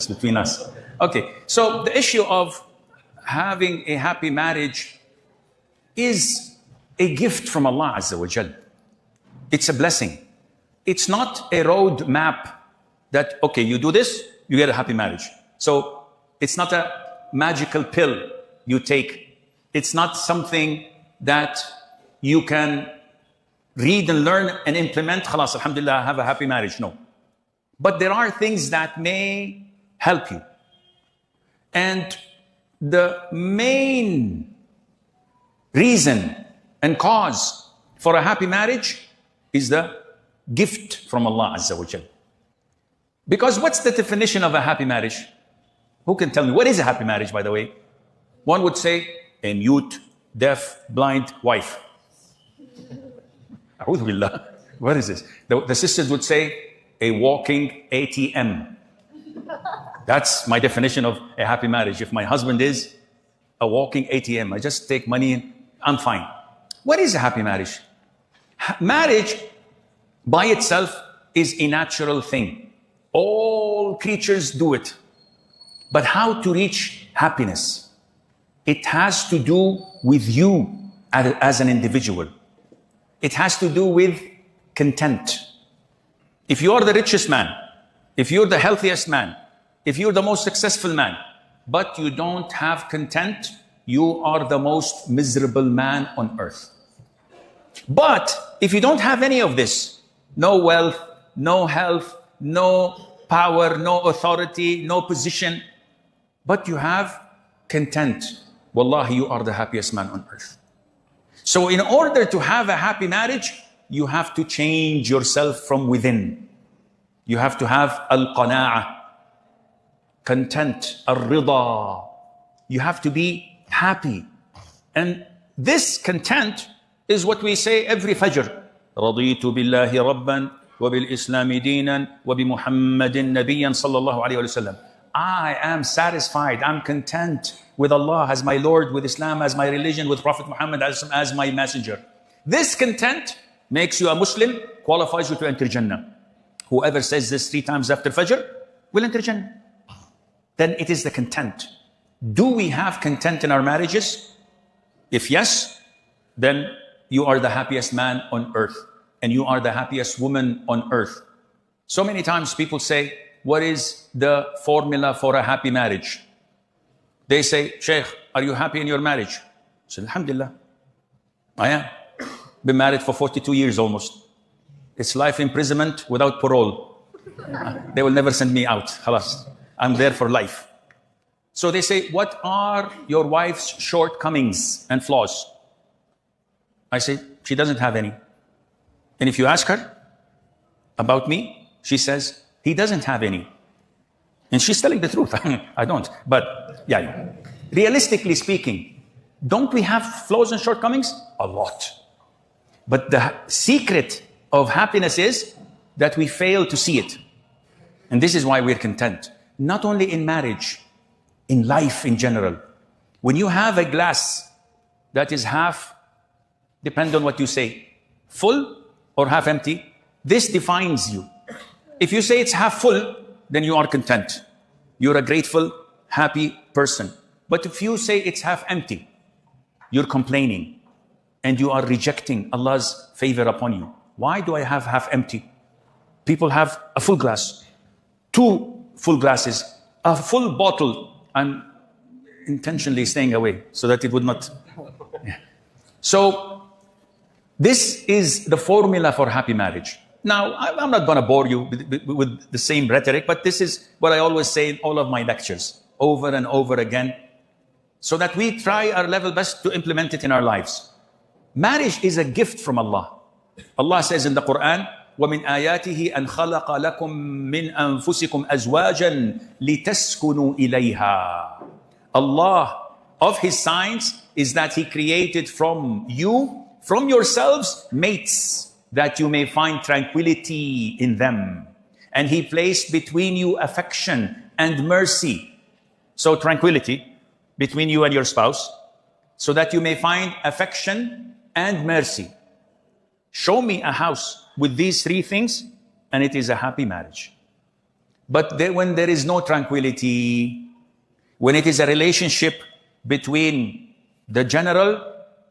between us. Okay, so the issue of having a happy marriage is a gift from Allah Azza wa Jal. It's a blessing. It's not a road map that, okay, you do this, you get a happy marriage. So it's not a magical pill you take. It's not something that you can read and learn and implement. Khalas, alhamdulillah, have a happy marriage. No. But there are things that may help you. And the main reason and cause for a happy marriage is the gift from Allah Azza wa Jal. Because what's the definition of a happy marriage? Who can tell me? What is a happy marriage, by the way? One would say a mute, deaf, blind wife. A'udhu billah. What is this? The sisters would say a walking ATM. That's my definition of a happy marriage. If my husband is a walking ATM, I just take money and I'm fine. What is a happy marriage? Marriage by itself is a natural thing. All creatures do it. But how to reach happiness? It has to do with you as an individual. It has to do with content. If you are the richest man, if you're the healthiest man, if you're the most successful man, but you don't have content, you are the most miserable man on earth. But if you don't have any of this, no wealth, no health, no power, no authority, no position, but you have content, wallahi, you are the happiest man on earth. So in order to have a happy marriage, you have to change yourself from within. You have to have al-qana'ah, content, al-rida. You have to be happy. And this content is what we say every fajr. رَضِيتُ بِاللَّهِ رَبًّا وَبِالْإِسْلَامِ دِينًا وَبِمُحَمَّدٍ نَبِيًّا صلى الله عليه وسلم. I am satisfied, I'm content with Allah as my Lord, with Islam as my religion, with Prophet Muhammad as my messenger. This content makes you a Muslim, qualifies you to enter Jannah. Whoever says this 3 times after Fajr will enter Jannah. Then it is the content. Do we have content in our marriages? If yes, then you are the happiest man on earth and you are the happiest woman on earth. So many times people say, what is the formula for a happy marriage? They say, Sheikh, are you happy in your marriage? I said, Alhamdulillah, I am. Been married for 42 years almost. It's life imprisonment without parole. They will never send me out. Khalas. I'm there for life. So they say, what are your wife's shortcomings and flaws? I say, she doesn't have any. And if you ask her about me, she says, he doesn't have any. And she's telling the truth. I don't. But yeah, realistically speaking, don't we have flaws and shortcomings? A lot. But the secret of happiness is that we fail to see it. And this is why we're content. Not only in marriage, in life in general. When you have a glass that is half, depend on what you say, full or half empty, this defines you. If you say it's half full, then you are content. You're a grateful, happy person. But if you say it's half empty, you're complaining and you are rejecting Allah's favor upon you. Why do I have half empty? People have a full glass, 2 full glasses, a full bottle. I'm intentionally staying away so that it would not. Yeah. So this is the formula for happy marriage. Now, I'm not going to bore you with the same rhetoric, but this is what I always say in all of my lectures, over and over again, so that we try our level best to implement it in our lives. Marriage is a gift from Allah. Allah says in the Quran, وَمِنْ آيَاتِهِ أَنْ خَلَقَ لَكُم مِّنْ أَنفُسِكُمْ أَزْوَاجًا لِتَسْكُنُوا إِلَيْهَا. Allah, of His signs, is that He created from you, from yourselves, mates, that you may find tranquility in them. And He placed between you affection and mercy. So tranquility between you and your spouse, so that you may find affection and mercy. Show me a house with these 3 things, and it is a happy marriage. But when there is no tranquility, when it is a relationship between the general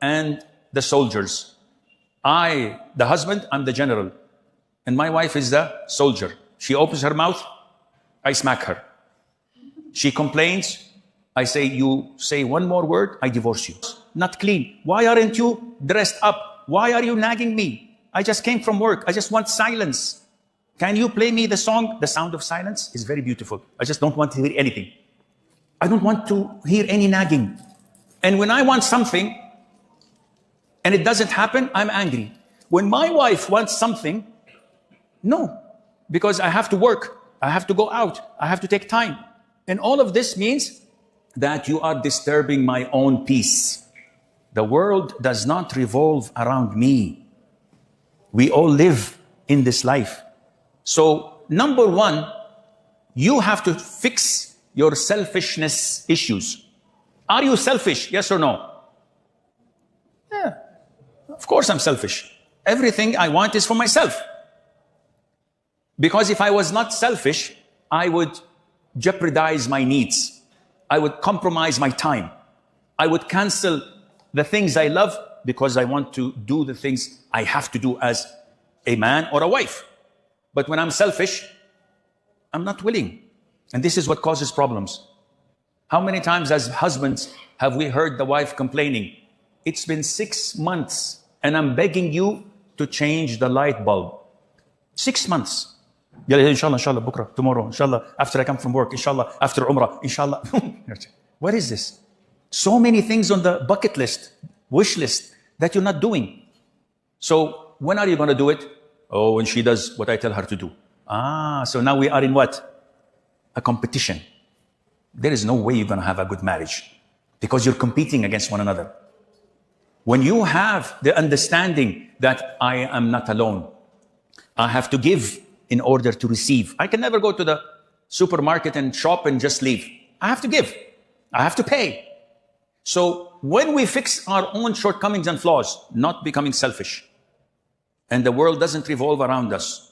and the soldiers, the husband, I'm the general, and my wife is the soldier. She opens her mouth, I smack her. She complains, I say, you say one more word, I divorce you. Not clean. Why aren't you dressed up? Why are you nagging me? I just came from work. I just want silence. Can you play me the song, The Sound of Silence? It's very beautiful. I just don't want to hear anything. I don't want to hear any nagging. And when I want something and it doesn't happen, I'm angry. When my wife wants something, no, because I have to work. I have to go out. I have to take time. And all of this means that you are disturbing my own peace. The world does not revolve around me. We all live in this life. So, number one, you have to fix your selfishness issues. Are you selfish? Yes or no? Yeah, of course I'm selfish. Everything I want is for myself. Because if I was not selfish, I would jeopardize my needs. I would compromise my time. I would cancel the things I love because I want to do the things I have to do as a man or a wife. But when I'm selfish, I'm not willing. And this is what causes problems. How many times as husbands have we heard the wife complaining, it's been 6 months and I'm begging you to change the light bulb. 6 months. Inshallah, bukra, tomorrow, inshallah, after I come from work, inshallah, after Umrah, inshallah. What is this? So many things on the bucket list, wish list, that you're not doing. So when are you going to do it? Oh, when she does what I tell her to do. So now we are in what? A competition. There is no way you're going to have a good marriage because you're competing against one another. When you have the understanding that I am not alone, I have to give in order to receive. I can never go to the supermarket and shop and just leave. I have to give. I have to pay. So when we fix our own shortcomings and flaws, not becoming selfish, and the world doesn't revolve around us,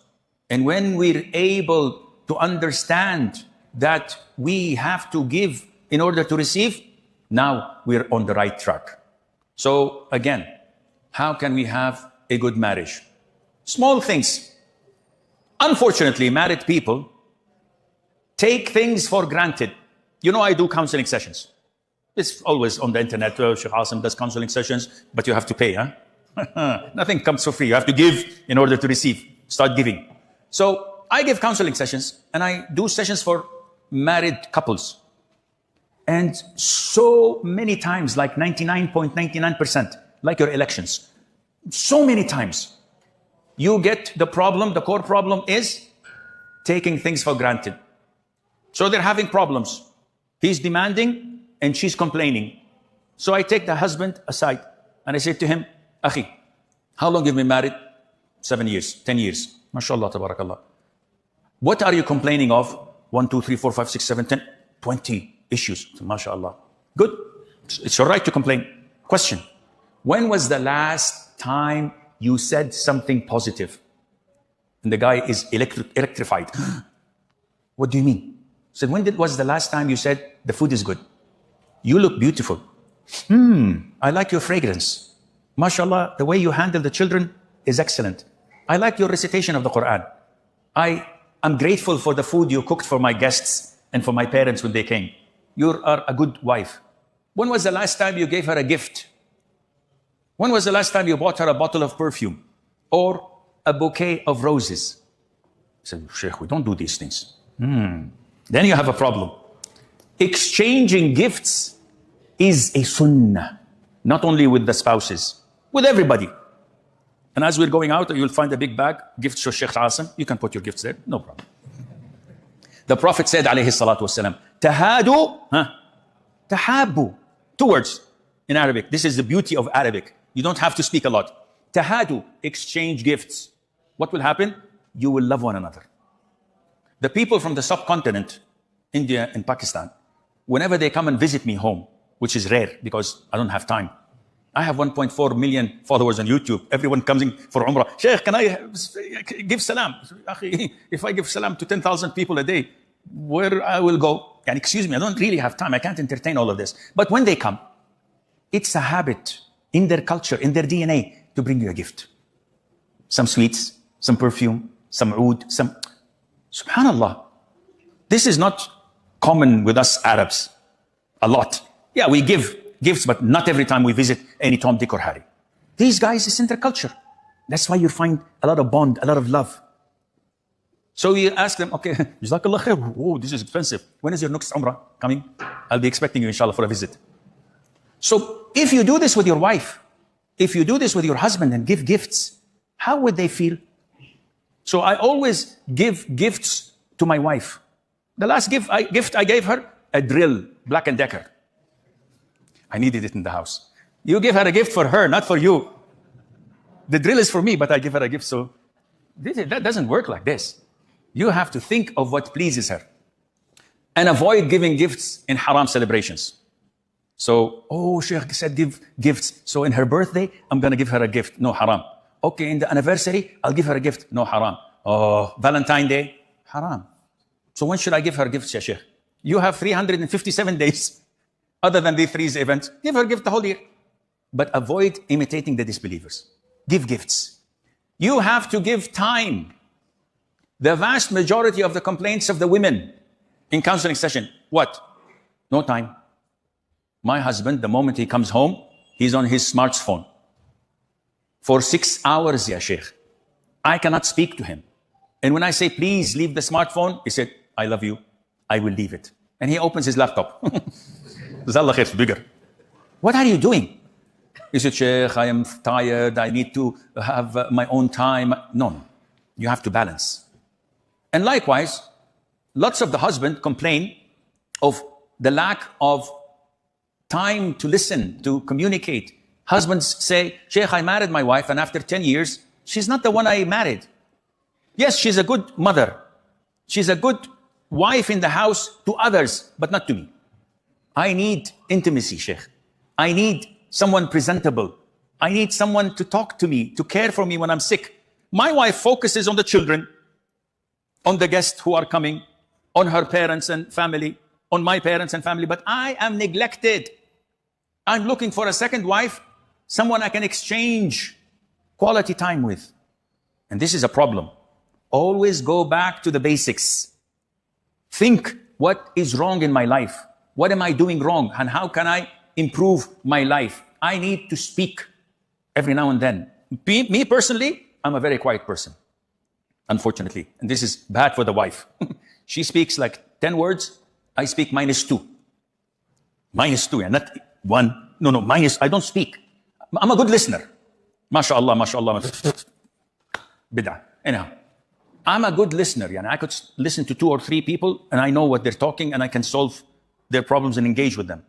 and when we're able to understand that we have to give in order to receive, now we're on the right track. So again, how can we have a good marriage? Small things. Unfortunately, married people take things for granted. You know, I do counseling sessions. It's always on the internet. Sheikh Asim does counseling sessions, but you have to pay, huh? Nothing comes for free. You have to give in order to receive. Start giving. So I give counseling sessions, and I do sessions for married couples. And so many times, like 99.99%, like your elections, so many times, you get the problem, the core problem is taking things for granted. So they're having problems. He's demanding and she's complaining. So I take the husband aside and I say to him, Akhi, how long have you been married? 7 years, 10 years. MashaAllah, tabarakallah. What are you complaining of? 1, 2, 3, 4, 5, 6, 7, 10, 20 issues. MashaAllah. Good. It's your right to complain. Question. When was the last time you said something positive? And the guy is electrified. What do you mean? I said, when was the last time you said the food is good? You look beautiful. I like your fragrance. MashaAllah, the way you handle the children is excellent. I like your recitation of the Quran. I'm grateful for the food you cooked for my guests and for my parents when they came. You are a good wife. When was the last time you gave her a gift? When was the last time you bought her a bottle of perfume or a bouquet of roses? I said, Sheikh, we don't do these things. Then you have a problem. Exchanging gifts is a sunnah, not only with the spouses, with everybody. And as we're going out, you'll find a big bag, gifts to Sheikh Asim. You can put your gifts there, no problem. The Prophet said, alayhi salatu wasalam, tahadu, tahabu. 2 words in Arabic. This is the beauty of Arabic. You don't have to speak a lot. Tahadu, exchange gifts. What will happen? You will love one another. The people from the subcontinent, India and Pakistan, whenever they come and visit me home, which is rare because I don't have time. I have 1.4 million followers on YouTube. Everyone comes in for Umrah. Sheikh, can I give salam? If I give salam to 10,000 people a day, where I will go. And excuse me, I don't really have time. I can't entertain all of this. But when they come, it's a habit in their culture, in their DNA, to bring you a gift. Some sweets, some perfume, some oud, some... Subhanallah. This is not common with us Arabs. A lot. Yeah, we give gifts, but not every time we visit any Tom, Dick, or Harry. These guys, it's in their culture. That's why you find a lot of bond, a lot of love. So you ask them, okay, Jazakallah khair. Oh, this is expensive. When is your next Umrah coming? I'll be expecting you, inshallah, for a visit. So if you do this with your wife, if you do this with your husband and give gifts, how would they feel? So I always give gifts to my wife. The last gift I gave her, a drill, Black & Decker. I needed it in the house. You give her a gift for her, not for you. The drill is for me, but I give her a gift. So that doesn't work like this. You have to think of what pleases her. And avoid giving gifts in haram celebrations. So, oh, Sheikh said give gifts. So in her birthday, I'm going to give her a gift. No, haram. Okay, in the anniversary, I'll give her a gift. No, haram. Oh, Valentine's Day, haram. So when should I give her gifts, ya Sheikh? You have 357 days other than these 3 events. Give her a gift the whole year. But avoid imitating the disbelievers. Give gifts. You have to give time. The vast majority of the complaints of the women in counseling session, what? No time. My husband, the moment he comes home, he's on his smartphone. For 6 hours, ya Sheikh. I cannot speak to him. And when I say, please leave the smartphone, he said, I love you. I will leave it. And he opens his laptop. Bigger. What are you doing? He said, Sheikh, I am tired. I need to have my own time. No. You have to balance. And likewise, lots of the husband complain of the lack of time to listen, to communicate. Husbands say, Sheikh, I married my wife, and after 10 years, she's not the one I married. Yes, she's a good mother. She's a good wife in the house to others, but not to me. I need intimacy, Sheikh. I need someone presentable. I need someone to talk to me, to care for me when I'm sick. My wife focuses on the children, on the guests who are coming, on her parents and family, on my parents and family, but I am neglected. I'm looking for a second wife, someone I can exchange quality time with. And this is a problem. Always go back to the basics. Think, what is wrong in my life? What am I doing wrong? And how can I improve my life? I need to speak every now and then. Me personally, I'm a very quiet person, unfortunately. And this is bad for the wife. She speaks like 10 words. I speak -2. -2, and not 1. No, minus. I don't speak. I'm a good listener. MashaAllah, MashaAllah. Bid'ah. Anyhow, I'm a good listener. And I could listen to 2 or 3 people, and I know what they're talking, and I can solve their problems and engage with them.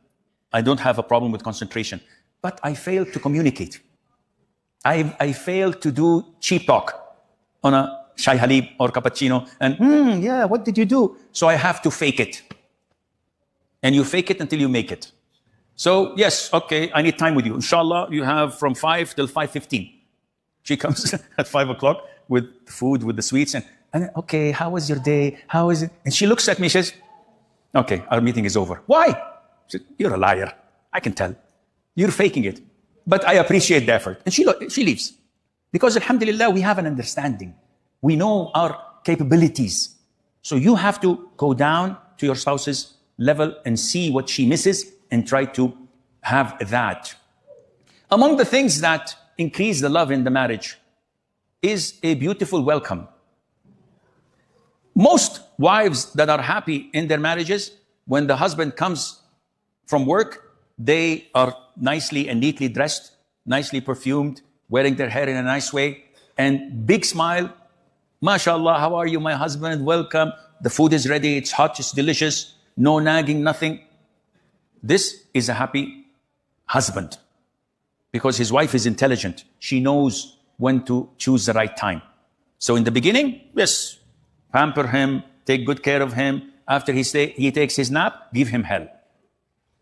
I don't have a problem with concentration. But I fail to communicate. I fail to do cheap talk on a Shai Halib or cappuccino, and yeah, what did you do? So I have to fake it. And you fake it until you make it. So yes, okay, I need time with you. Inshallah, you have from 5 till 5:15. She comes at 5 o'clock with food, with the sweets, and okay, how was your day? How is it? And she looks at me, she says, okay, our meeting is over. Why? She said, you're a liar. I can tell. You're faking it. But I appreciate the effort. And she leaves. Because alhamdulillah, we have an understanding. We know our capabilities. So you have to go down to your spouse's level and see what she misses and try to have that. Among the things that increase the love in the marriage is a beautiful welcome. Most wives that are happy in their marriages, when the husband comes from work, they are nicely and neatly dressed, nicely perfumed, wearing their hair in a nice way, and big smile. MashaAllah, how are you, my husband? Welcome. The food is ready. It's hot. It's delicious. No nagging, nothing. This is a happy husband because his wife is intelligent. She knows when to choose the right time. So in the beginning, yes, pamper him, take good care of him. After he takes his nap, give him hell.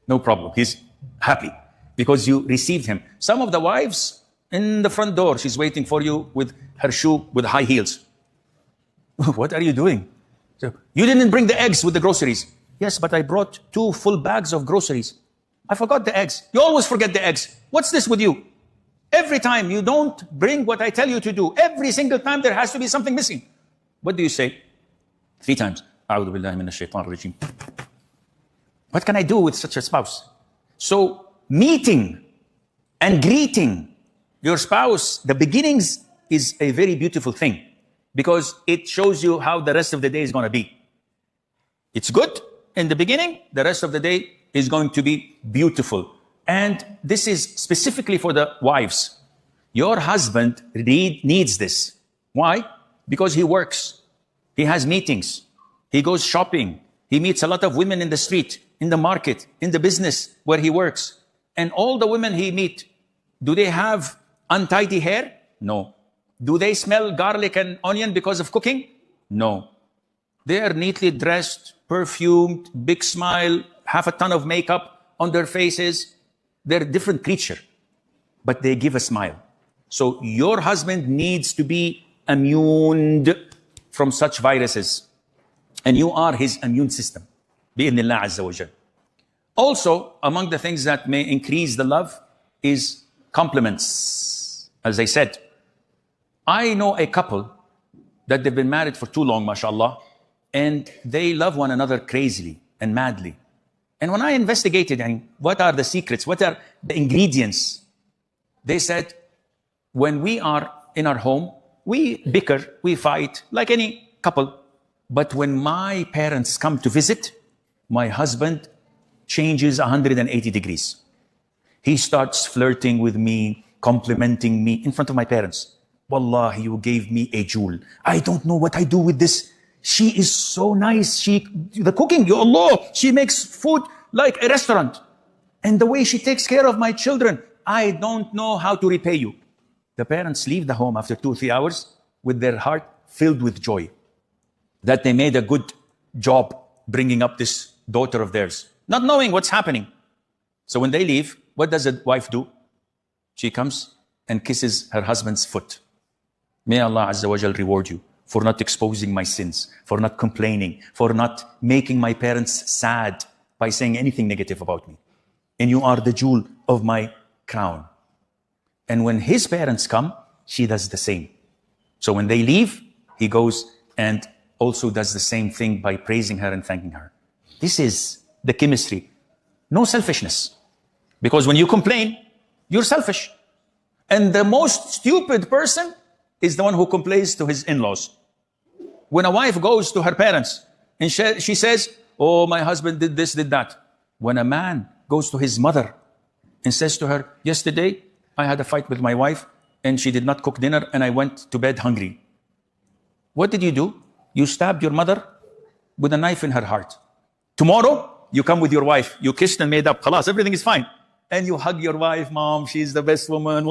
No problem. He's happy because you received him. Some of the wives in the front door, she's waiting for you with her shoe with high heels. What are you doing? You didn't bring the eggs with the groceries. Yes, but I brought 2 full bags of groceries. I forgot the eggs. You always forget the eggs. What's this with you? Every time you don't bring what I tell you to do, every single time there has to be something missing. What do you say? 3 times. أعوذ بالله من الشيطان الرجيم. What can I do with such a spouse? So meeting and greeting your spouse, the beginnings is a very beautiful thing because it shows you how the rest of the day is going to be. It's good in the beginning, the rest of the day is going to be beautiful. And this is specifically for the wives. Your husband needs this. Why? Because he works. He has meetings. He goes shopping. He meets a lot of women in the street, in the market, in the business where he works. And all the women he meets, do they have untidy hair? No. Do they smell garlic and onion because of cooking? No. They are neatly dressed, perfumed, big smile, half a ton of makeup on their faces. They're a different creature, but they give a smile. So your husband needs to be immune from such viruses. And you are his immune system. Bi'idhnillah Azza wa Jal. Also, among the things that may increase the love is compliments. As I said, I know a couple that they've been married for too long, mashallah, and they love one another crazily and madly. And when I investigated, what are the secrets? What are the ingredients? They said, when we are in our home, we bicker, we fight like any couple. But when my parents come to visit, my husband changes 180 degrees. He starts flirting with me, complimenting me in front of my parents. Wallahi, you gave me a jewel. I don't know what I do with this. She is so nice. The cooking, ya Allah, she makes food like a restaurant. And the way she takes care of my children, I don't know how to repay you. The parents leave the home after 2-3 hours with their heart filled with joy that they made a good job bringing up this daughter of theirs, not knowing what's happening. So when they leave, what does a wife do? She comes and kisses her husband's foot. May Allah Azza wa Jal reward you for not exposing my sins, for not complaining, for not making my parents sad by saying anything negative about me. And you are the jewel of my crown. And when his parents come, she does the same. So when they leave, he goes and also does the same thing by praising her and thanking her. This is the chemistry. No selfishness. Because when you complain, you're selfish. And the most stupid person is the one who complains to his in-laws. When a wife goes to her parents and she says, oh, my husband did this, did that. When a man goes to his mother and says to her, yesterday I had a fight with my wife and she did not cook dinner and I went to bed hungry. What did you do? You stabbed your mother with a knife in her heart. Tomorrow, you come with your wife. You kissed and made up. Khalas, everything is fine. And you hug your wife, mom, she's the best woman.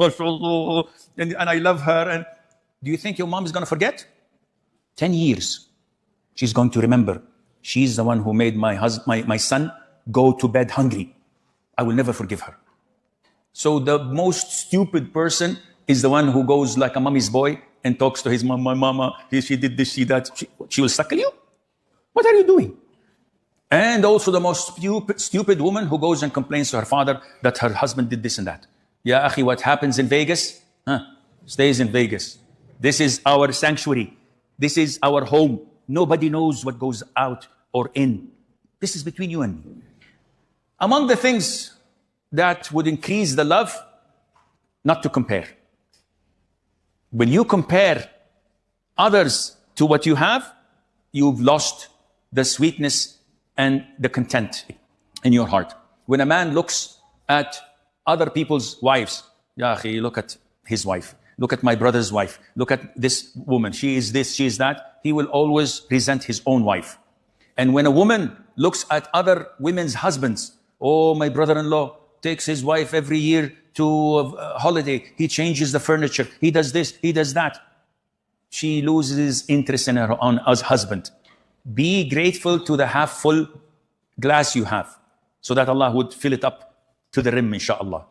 And I love her. And do you think your mom is going to forget? 10 years. She's going to remember. She's the one who made my son go to bed hungry. I will never forgive her. So the most stupid person is the one who goes like a mommy's boy and talks to his mom, my mama, she did this, she that. She will suckle you? What are you doing? And also the most stupid woman who goes and complains to her father that her husband did this and that. Ya akhi, what happens in Vegas? Stays in Vegas. This is our sanctuary. This is our home. Nobody knows what goes out or in. This is between you and me. Among the things that would increase the love, not to compare. When you compare others to what you have, you've lost the sweetness and the content in your heart. When a man looks at other people's wives, Ya akhi, look at his wife. Look at my brother's wife. Look at this woman. She is this, she is that. He will always resent his own wife. And when a woman looks at other women's husbands, oh, my brother-in-law takes his wife every year to a holiday. He changes the furniture. He does this, he does that. She loses interest in her own husband. Be grateful to the half full glass you have so that Allah would fill it up to the rim, inshaAllah.